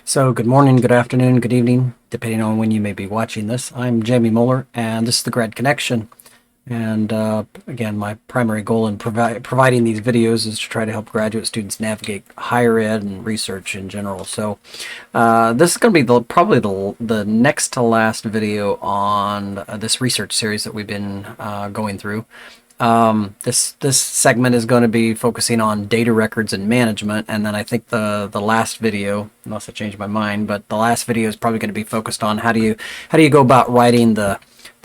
So, good morning, good afternoon, good evening, depending on when you may be watching this. I'm Jamie Muller, and this is the Grad Connection. And again, my primary goal in providing these videos is to try to help graduate students navigate higher ed and research in general. So, this is going to be probably the next to last video on this research series that we've been going through. This segment is going to be focusing on data records and management, and then I think the last video, unless I change my mind, but the last video is probably going to be focused on how do you go about writing the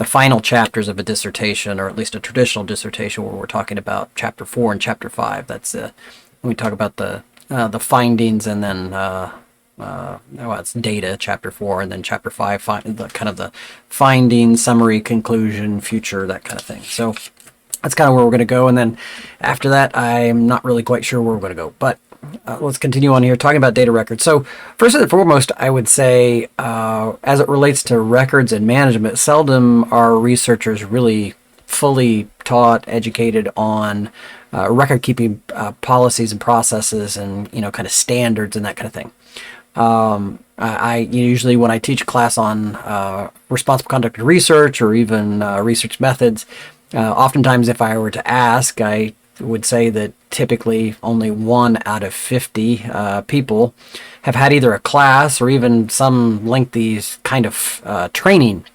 final chapters of a dissertation, or at least a traditional dissertation, where we're talking about chapter 4 and chapter 5. That's when we talk about the findings, and then it's data, chapter 4, and then chapter 5, the findings, summary, conclusion, future, that kind of thing. So that's kind of where we're going to go, and then after that, I'm not really quite sure where we're going to go. But let's continue on here, talking about data records. So first and foremost, I would say, as it relates to records and management, seldom are researchers really fully taught, educated on record-keeping policies and processes, and kind of standards and that kind of thing. I usually, when I teach a class on responsible conduct of research, or even research methods, oftentimes, if I were to ask, I would say that typically only 1 out of 50 people have had either a class or even some lengthy kind of training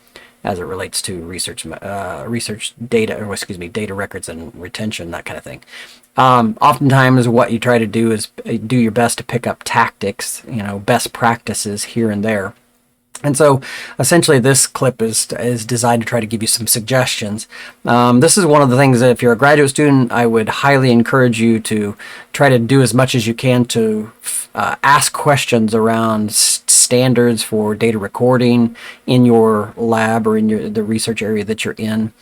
as it relates to research data, or data records and retention, that kind of thing. Oftentimes, what you try to do is do your best to pick up tactics, best practices here and there. And so, essentially, this clip is designed to try to give you some suggestions. This is one of the things that if you're a graduate student, I would highly encourage you to try to do as much as you can to ask questions around standards for data recording in your lab or in the research area that you're in.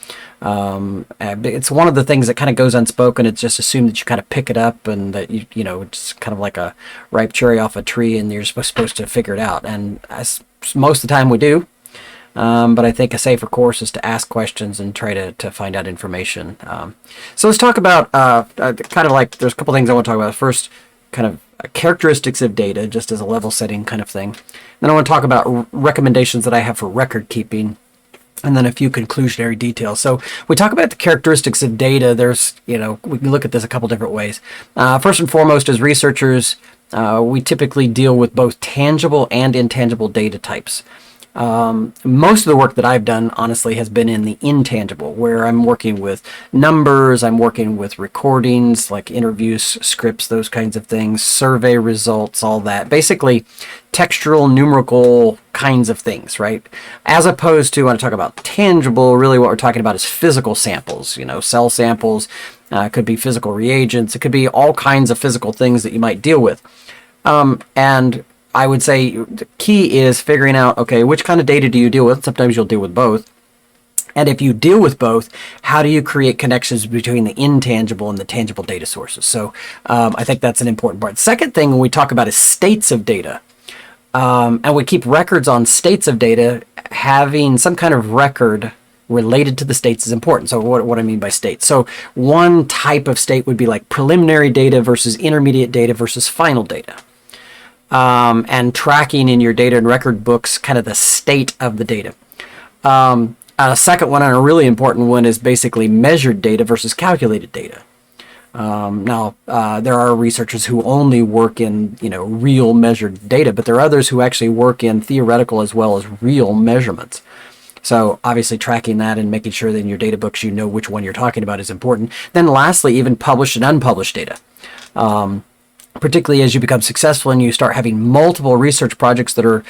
It's one of the things that kind of goes unspoken. It's just assumed that you kind of pick it up, and that it's kind of like a ripe cherry off a tree, and you're supposed to figure it out. And most of the time we do, but I think a safer course is to ask questions and try to find out information. So let's talk about kind of like, there's a couple things I want to talk about. First, kind of characteristics of data, just as a level setting kind of thing. Then I want to talk about recommendations that I have for record keeping, and then a few conclusionary details. So we talk about the characteristics of data. There's, we can look at this a couple different ways. First and foremost, as researchers, we typically deal with both tangible and intangible data types. Most of the work that I've done, honestly, has been in the intangible, where I'm working with numbers, I'm working with recordings, like interviews, scripts, those kinds of things, survey results, all that. Basically, textual, numerical kinds of things, right? As opposed to, when I talk about tangible, really what we're talking about is physical samples, cell samples. It could be physical reagents. It could be all kinds of physical things that you might deal with. And I would say the key is figuring out, okay, which kind of data do you deal with? Sometimes you'll deal with both. And if you deal with both, how do you create connections between the intangible and the tangible data sources? So I think that's an important part. Second thing we talk about is states of data. And we keep records on states of data. Having some kind of record related to the states is important. So what I mean by states. So one type of state would be like preliminary data versus intermediate data versus final data. And tracking in your data and record books kind of the state of the data. A second one, and a really important one, is basically measured data versus calculated data. Now, there are researchers who only work in, real measured data, but there are others who actually work in theoretical as well as real measurements. So obviously tracking that and making sure that in your data books you know which one you're talking about is important. Then lastly, even published and unpublished data. Particularly as you become successful and you start having multiple research projects that are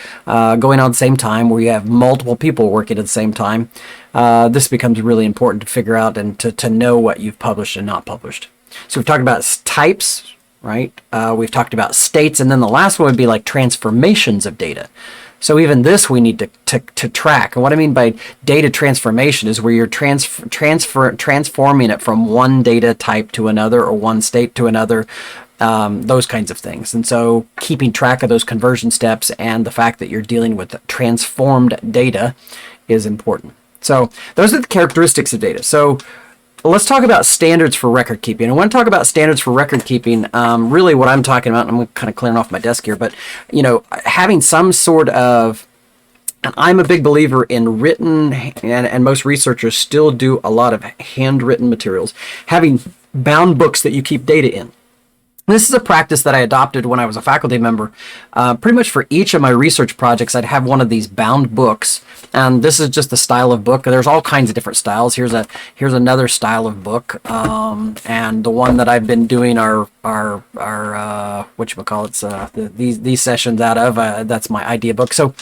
going on at the same time, where you have multiple people working at the same time, this becomes really important to figure out and to know what you've published and not published. So we've talked about types, right? We've talked about states, and then the last one would be like transformations of data. So even this we need to track. And what I mean by data transformation is where you're transforming it from one data type to another, or one state to another, those kinds of things. And so keeping track of those conversion steps and the fact that you're dealing with transformed data is important. So those are the characteristics of data. So let's talk about standards for record keeping. And when I talk about standards for record keeping, really what I'm talking about, and I'm kind of clearing off my desk here, but having some sort of, and I'm a big believer in written, and most researchers still do a lot of handwritten materials, having bound books that you keep data in. This is a practice that I adopted when I was a faculty member. Pretty much for each of my research projects, I'd have one of these bound books, and this is just the style of book. There's all kinds of different styles. Here's another style of book, and the one that I've been doing our these sessions out of. That's my idea book. So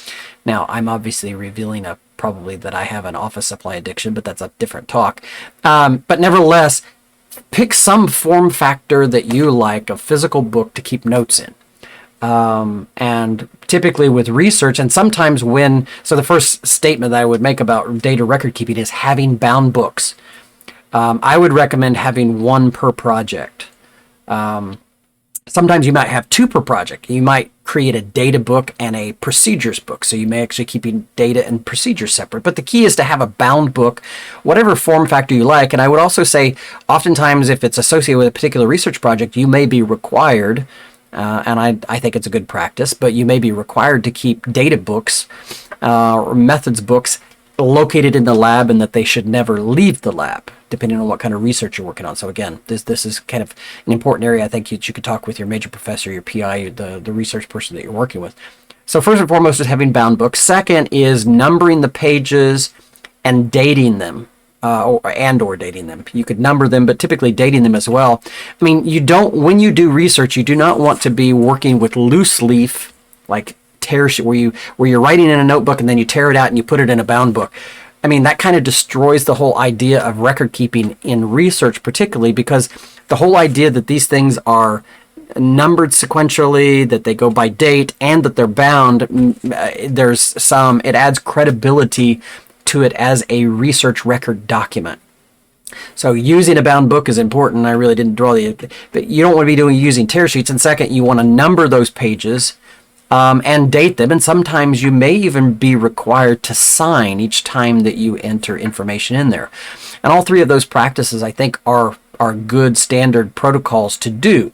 now I'm obviously revealing probably that I have an office supply addiction, but that's a different talk. But nevertheless, pick some form factor that you like, a physical book to keep notes in. And typically with research, and sometimes so the first statement that I would make about data record keeping is having bound books. I would recommend having one per project. Sometimes you might have two per project. You might create a data book and a procedures book. So you may actually keeping data and procedures separate. But the key is to have a bound book, whatever form factor you like. And I would also say, oftentimes, if it's associated with a particular research project, you may be required, and I think it's a good practice, but you may be required to keep data books or methods books located in the lab, and that they should never leave the lab, depending on what kind of research you're working on. So again, this is kind of an important area. I think you could talk with your major professor, your PI, the research person that you're working with. So first and foremost is having bound books. Second is numbering the pages and dating them, or dating them. You could number them, but typically dating them as well. I mean, when you do research, you do not want to be working with loose leaf, like where you're writing in a notebook and then you tear it out and you put it in a bound book. I mean, that kind of destroys the whole idea of record keeping in research, particularly because the whole idea that these things are numbered sequentially, that they go by date, and that they're bound, it adds credibility to it as a research record document. So using a bound book is important. I really didn't draw but you don't want to be using tear sheets. And second, you want to number those pages and date them, and sometimes you may even be required to sign each time that you enter information in there. And all three of those practices, I think, are good standard protocols to do,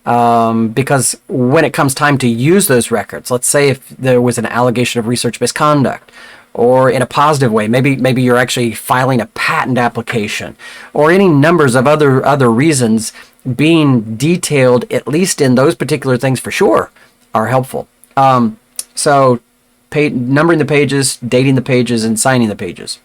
because when it comes time to use those records, let's say if there was an allegation of research misconduct, or in a positive way, maybe you're actually filing a patent application, or any numbers of other reasons, being detailed, at least in those particular things for sure, are helpful. So numbering the pages, dating the pages, and signing the pages.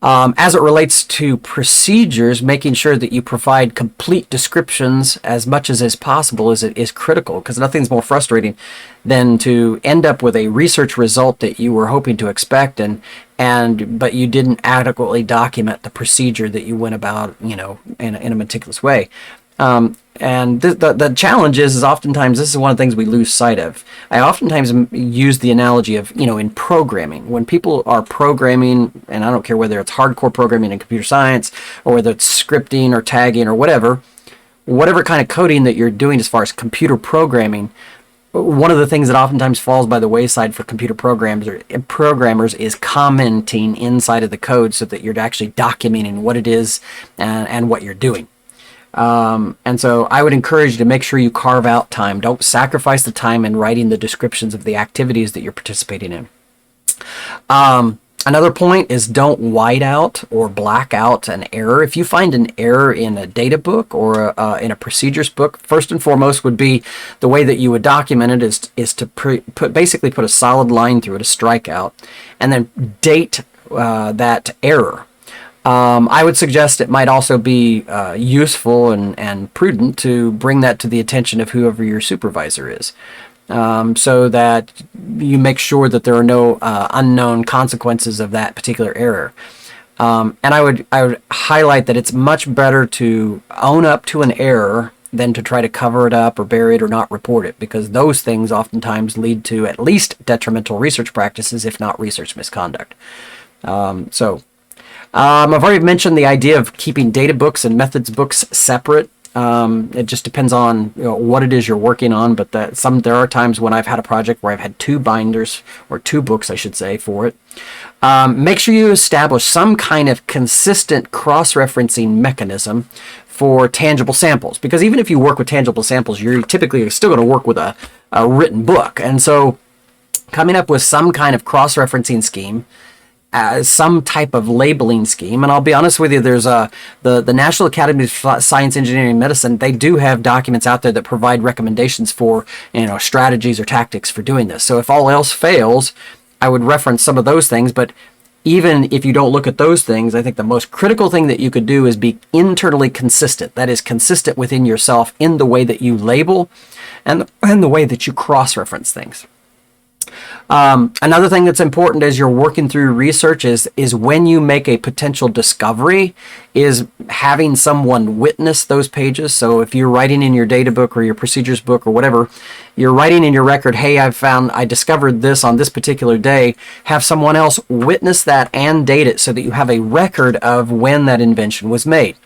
As it relates to procedures, making sure that you provide complete descriptions as much as possible is critical, because nothing's more frustrating than to end up with a research result that you were hoping to expect, but you didn't adequately document the procedure that you went about, in a meticulous way. And the challenge is oftentimes this is one of the things we lose sight of. I oftentimes use the analogy of, in programming. When people are programming, and I don't care whether it's hardcore programming in computer science, or whether it's scripting or tagging or whatever kind of coding that you're doing as far as computer programming, one of the things that oftentimes falls by the wayside for computer programmers is commenting inside of the code, so that you're actually documenting what it is and what you're doing. And so I would encourage you to make sure you carve out time. Don't sacrifice the time in writing the descriptions of the activities that you're participating in. Another point is don't white out or black out an error. If you find an error in a data book or in a procedures book, first and foremost would be the way that you would document it is to basically put a solid line through it, a strikeout, and then date that error. I would suggest it might also be useful and prudent to bring that to the attention of whoever your supervisor is, so that you make sure that there are no unknown consequences of that particular error. And I would highlight that it's much better to own up to an error than to try to cover it up or bury it or not report it, because those things oftentimes lead to at least detrimental research practices, if not research misconduct. I've already mentioned the idea of keeping data books and methods books separate. It just depends on what it is you're working on, but there are times when I've had a project where I've had two binders, or two books, I should say, for it. Make sure you establish some kind of consistent cross-referencing mechanism for tangible samples, because even if you work with tangible samples, you're typically still going to work with a written book. And so coming up with some kind of cross-referencing scheme, some type of labeling scheme. And I'll be honest with you, there's the National Academy of Science, Engineering, and Medicine. They do have documents out there that provide recommendations for strategies or tactics for doing this. So if all else fails, I would reference some of those things. But even if you don't look at those things, I think the most critical thing that you could do is be internally consistent. That is, consistent within yourself in the way that you label and the way that you cross-reference things. Another thing that's important as you're working through research is when you make a potential discovery, is having someone witness those pages. So if you're writing in your data book or your procedures book or whatever, you're writing in your record, hey, I discovered this on this particular day, have someone else witness that and date it so that you have a record of when that invention was made.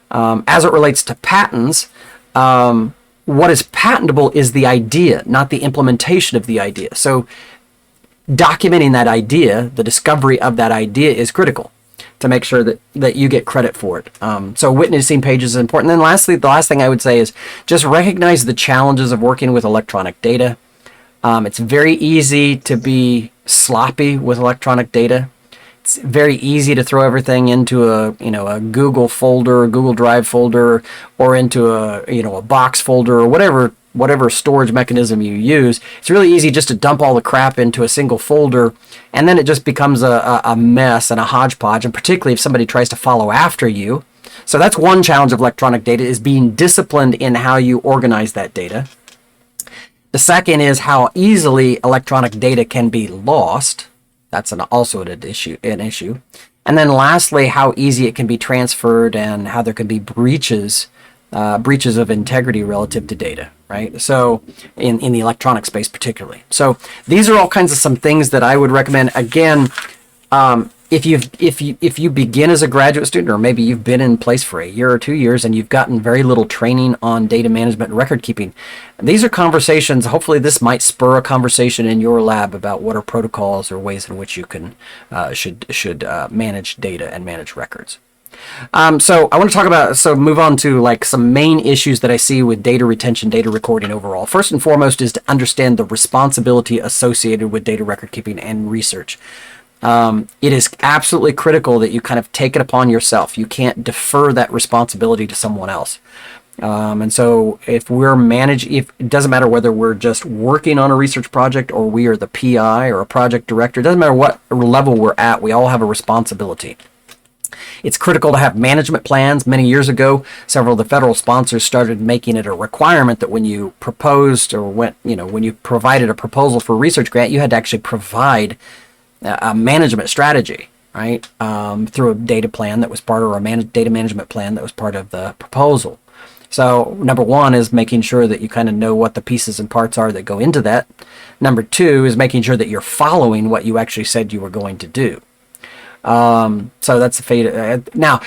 As it relates to patents, what is patentable is the idea, not the implementation of the idea. So documenting that idea, the discovery of that idea, is critical to make sure that you get credit for it. So witnessing pages is important. And then lastly, the last thing I would say is just recognize the challenges of working with electronic data. It's very easy to be sloppy with electronic data. It's very easy to throw everything into a Google folder, Google Drive folder, or into a box folder, or whatever storage mechanism you use. It's really easy just to dump all the crap into a single folder, and then it just becomes a mess and a hodgepodge, and particularly if somebody tries to follow after you. So that's one challenge of electronic data, is being disciplined in how you organize that data. The second is how easily electronic data can be lost. That's also an issue. And then lastly, how easy it can be transferred and how there can be breaches of integrity relative to data, right? So in the electronic space particularly. So these are all kinds of some things that I would recommend. Again, if you begin as a graduate student, or maybe you've been in place for a year or 2 years and you've gotten very little training on data management and record keeping, these are conversations. Hopefully this might spur a conversation in your lab about what are protocols or ways in which you can should manage data and manage records. So I want to talk about, move on to like some main issues that I see with data retention, data recording overall. First and foremost is to understand the responsibility associated with data record keeping and research. It is absolutely critical that you kind of take it upon yourself. You can't defer that responsibility to someone else. And so if it doesn't matter whether we're just working on a research project or we are the PI or a project director, it doesn't matter what level we're at, we all have a responsibility. It's critical to have management plans. Many years ago, several of the federal sponsors started making it a requirement that when you proposed or when you provided a proposal for a research grant, you had to actually provide a management strategy, right? Through a data plan that was part of, or a data management plan that was part of the proposal. So number one is making sure that you kind of know what the pieces and parts are that go into that. Number two is making sure that you're following what you actually said you were going to do. So that's the fate. Now,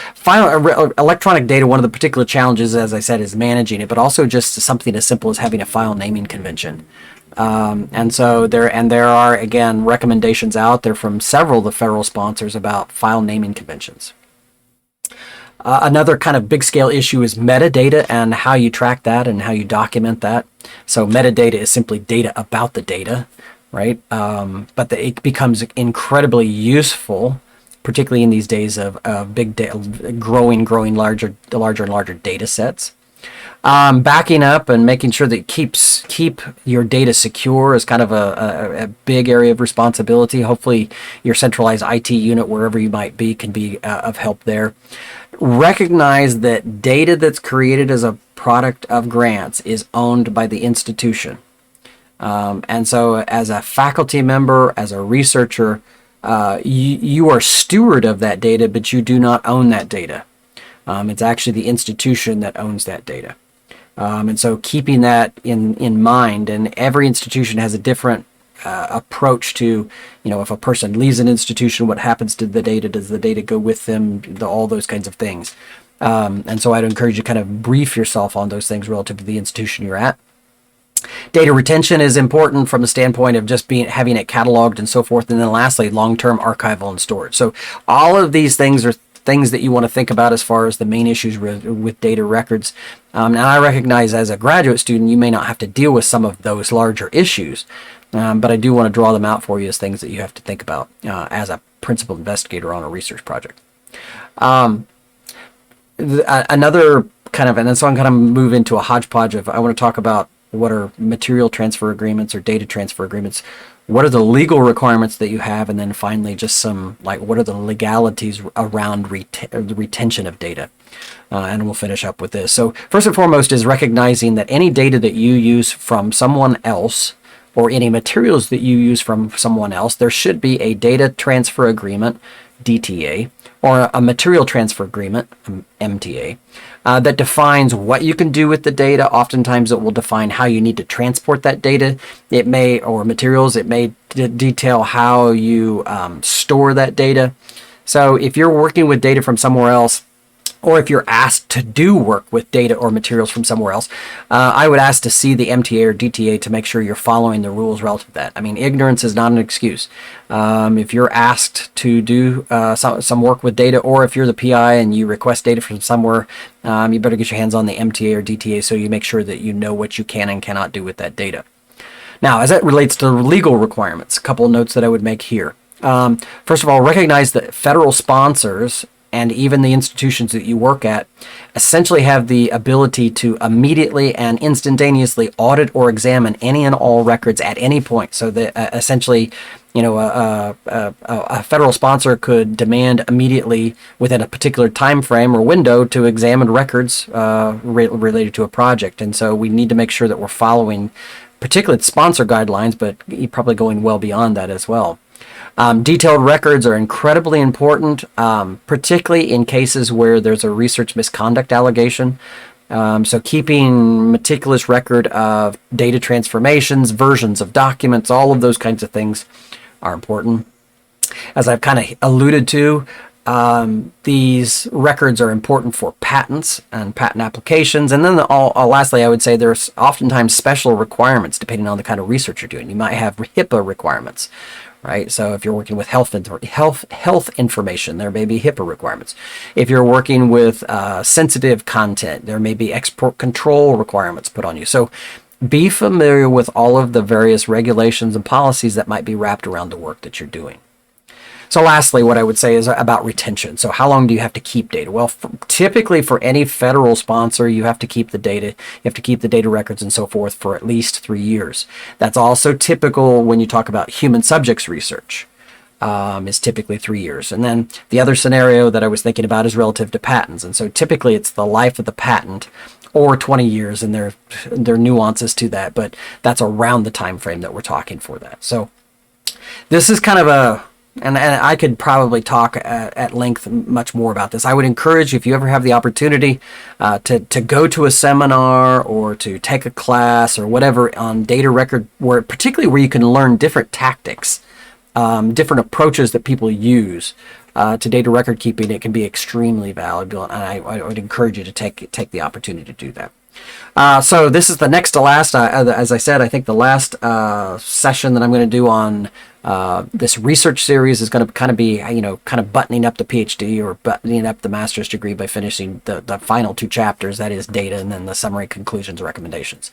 electronic data, one of the particular challenges, as I said, is managing it, but also just something as simple as having a file naming convention. And so there are, again, recommendations out there from several of the federal sponsors about file naming conventions. Another kind of big scale issue is metadata and how you track that and how you document that. So metadata is simply data about the data, right? But it becomes incredibly useful, particularly in these days of big data, growing larger and larger data sets. Backing up and making sure that keep your data secure is kind of a big area of responsibility. Hopefully your centralized IT unit, wherever you might be, can be of help there. Recognize that data that's created as a product of grants is owned by the institution. And so as a faculty member, as a researcher, you are steward of that data, but you do not own that data. It's actually the institution that owns that data. And so keeping that in mind, and every institution has a different approach to, if a person leaves an institution, what happens to the data? Does the data go with them? All those kinds of things. And so I'd encourage you to kind of brief yourself on those things relative to the institution you're at. Data retention is important from the standpoint of just having it cataloged and so forth. And then lastly, long-term archival and storage. So all of these things are things that you want to think about as far as the main issues with data records. And I recognize as a graduate student, you may not have to deal with some of those larger issues, but I do want to draw them out for you as things that you have to think about as a principal investigator on a research project. Another kind of, and then so I'm going to move into a hodgepodge of, I want to talk about what are material transfer agreements or data transfer agreements, what are the legal requirements that you have, and then finally just some, like, what are the legalities around the retention of data. And we'll finish up with this. So first and foremost is recognizing that any data that you use from someone else or any materials that you use from someone else, there should be a data transfer agreement, DTA, or a material transfer agreement, MTA, that defines what you can do with the data. Oftentimes it will define how you need to transport that data. It may, or materials, it may detail how you store that data. So if you're working with data from somewhere else, or if you're asked to do work with data or materials from somewhere else, I would ask to see the MTA or DTA to make sure you're following the rules relative to that. I mean, ignorance is not an excuse. If you're asked to do some work with data, or if you're the PI and you request data from somewhere, you better get your hands on the MTA or DTA so you make sure that you know what you can and cannot do with that data. Now, as it relates to legal requirements, a couple of notes that I would make here. First of all, recognize that federal sponsors and even the institutions that you work at essentially have the ability to immediately and instantaneously audit or examine any and all records at any point. So that essentially, you know, a federal sponsor could demand immediately within a particular time frame or window to examine records related to a project. And so we need to make sure that we're following particularly the sponsor guidelines, but probably going well beyond that as well. Detailed records are incredibly important, particularly in cases where there's a research misconduct allegation. So keeping meticulous record of data transformations, versions of documents, all of those kinds of things are important. As I've kind of alluded to, these records are important for patents and patent applications. And then lastly, I would say there's oftentimes special requirements depending on the kind of research you're doing. You might have HIPAA requirements, right? So if you're working with health information, there may be HIPAA requirements. If you're working with sensitive content, there may be export control requirements put on you. So be familiar with all of the various regulations and policies that might be wrapped around the work that you're doing. So lastly, what I would say is about retention. So how long do you have to keep data? Well, typically for any federal sponsor, you have to keep the data. You have to keep the data records and so forth for at least 3 years. That's also typical when you talk about human subjects research, is typically 3 years. And then the other scenario that I was thinking about is relative to patents. And so typically it's the life of the patent or 20 years, and there are nuances to that, but that's around the time frame that we're talking for that. So this is kind of a, and I could probably talk at length much more about this. I would encourage you, if you ever have the opportunity to go to a seminar or to take a class or whatever on data record, particularly where you can learn different tactics, different approaches that people use to data record keeping. It can be extremely valuable, and I would encourage you to take the opportunity to do that. So this is the next to last, as I said, I think the last session that I'm going to do on this research series is going to kind of be, kind of buttoning up the PhD or buttoning up the master's degree by finishing the final 2 chapters, that is data, and then the summary, conclusions, recommendations.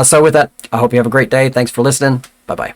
So with that, I hope you have a great day. Thanks for listening. Bye-bye.